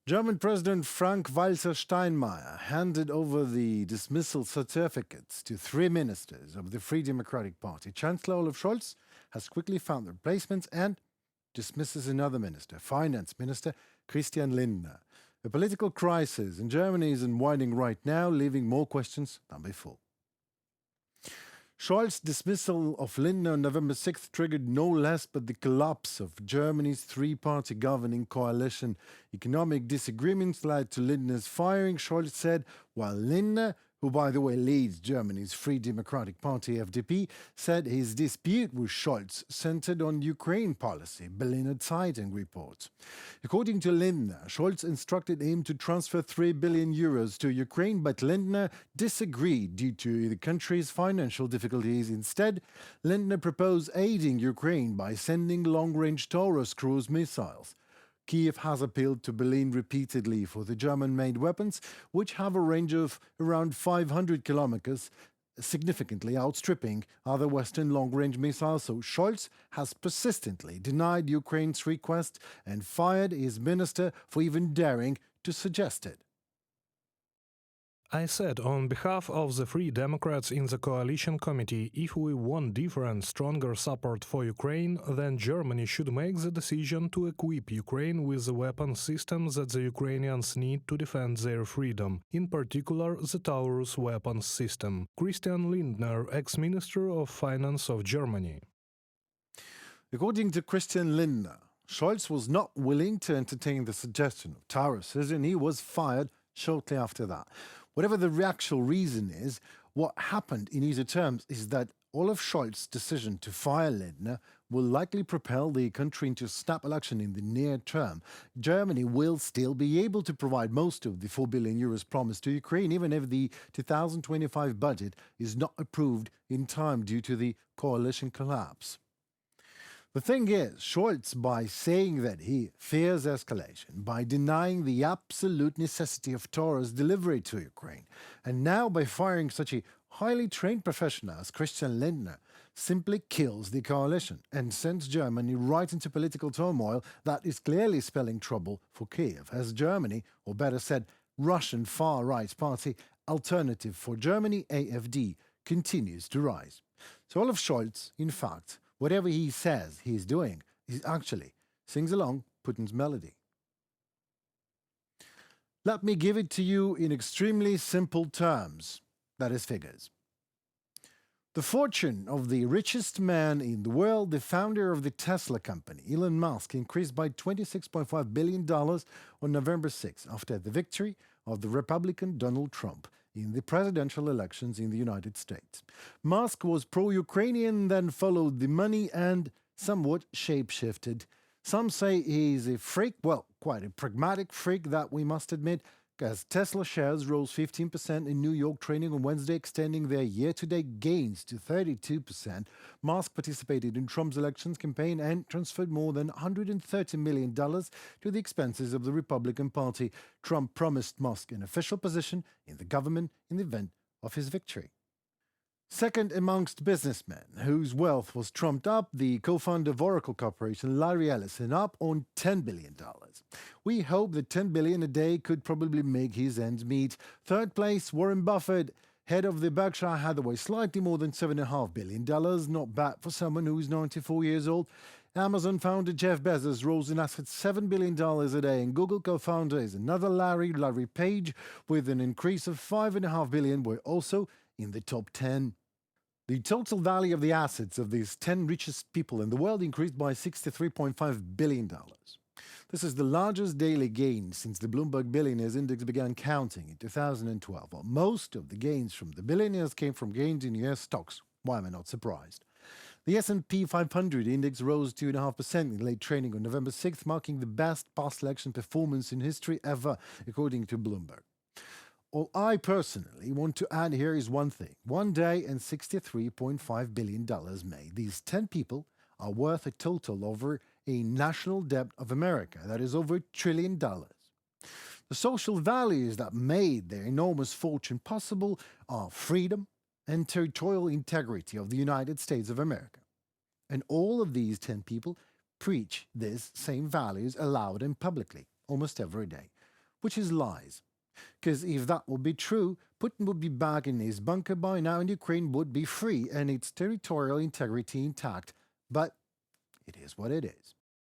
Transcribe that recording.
German President Frank-Walter Steinmeier handed over the dismissal certificates to three ministers of the Free Democratic Party. Chancellor Olaf Scholz has quickly found replacements and dismisses another minister, Finance Minister Christian Lindner. The political crisis in Germany is unwinding right now, leaving more questions than before. Scholz's dismissal of Lindner on November 6th triggered no less but the collapse of Germany's three-party governing coalition. Economic disagreements led to Lindner's firing, Scholz said, while Lindner, who by the way leads Germany's Free Democratic Party FDP, said his dispute with Scholz centered on Ukraine policy, Berliner Zeitung reports. According to Lindner, Scholz instructed him to transfer 3 billion euros to Ukraine, but Lindner disagreed due to the country's financial difficulties. Instead, Lindner proposed aiding Ukraine by sending long-range Taurus cruise missiles. Kiev has appealed to Berlin repeatedly for the German-made weapons, which have a range of around 500 kilometers, significantly outstripping other Western long-range missiles, so Scholz has persistently denied Ukraine's request and fired his minister for even daring to suggest it. I said on behalf of the Free Democrats in the Coalition Committee, if we want different, stronger support for Ukraine, then Germany should make the decision to equip Ukraine with the weapon systems that the Ukrainians need to defend their freedom, in particular the Taurus weapons system. Christian Lindner, ex-Minister of Finance of Germany. According to Christian Lindner, Scholz was not willing to entertain the suggestion of Tauruses, and he was fired shortly after that. Whatever the actual reason is, what happened in easier terms is that Olaf Scholz's decision to fire Lindner will likely propel the country into a snap election in the near term. Germany will still be able to provide most of the 4 billion euros promised to Ukraine, even if the 2025 budget is not approved in time due to the coalition collapse. The thing is, Scholz, by saying that he fears escalation, by denying the absolute necessity of Taurus delivery to Ukraine, and now by firing such a highly trained professional as Christian Lindner, simply kills the coalition and sends Germany right into political turmoil that is clearly spelling trouble for Kiev, as Germany, or better said, Russian far-right party Alternative for Germany, AfD, continues to rise. So Olaf Scholz, in fact, whatever he says he's doing, he actually sings along Putin's melody. Let me give it to you in extremely simple terms, that is figures. The fortune of the richest man in the world, the founder of the Tesla company, Elon Musk, increased by $26.5 billion on November 6 after the victory of the Republican Donald Trump in the presidential elections in the United States. Musk was pro-Ukrainian, then followed the money and somewhat shape-shifted. Some say he's a freak, well, quite a pragmatic freak, that we must admit, as Tesla shares rose 15% in New York trading on Wednesday, extending their year-to-date gains to 32%. Musk participated in Trump's elections campaign and transferred more than $130 million to the expenses of the Republican Party. Trump promised Musk an official position in the government in the event of his victory. Second amongst businessmen whose wealth was trumped up, the co-founder of Oracle Corporation, Larry Ellison, up on $10 billion. We hope that $10 billion a day could probably make his ends meet. Third place, Warren Buffett, head of the Berkshire Hathaway, slightly more than $7.5 billion. Not bad for someone who is 94 years old. Amazon founder Jeff Bezos rose in assets $7 billion a day, and Google co-founder is another Larry Page, with an increase of $5.5 billion, were also in the top 10. The total value of the assets of these 10 richest people in the world increased by $63.5 billion. This is the largest daily gain since the Bloomberg Billionaires Index began counting in 2012. Well, most of the gains from the billionaires came from gains in US stocks. Why am I not surprised? The S&P 500 index rose 2.5% in late trading on November 6th, marking the best post-election performance in history ever, according to Bloomberg. All I personally want to add here is one thing. One day and $63.5 billion made. These 10 people are worth a total over a national debt of America that is over $1 trillion. The social values that made their enormous fortune possible are freedom and territorial integrity of the United States of America. And all of these 10 people preach these same values aloud and publicly, almost every day. which is lies. Because if that would be true, Putin would be back in his bunker by now and Ukraine would be free and its territorial integrity intact. But it is what it is.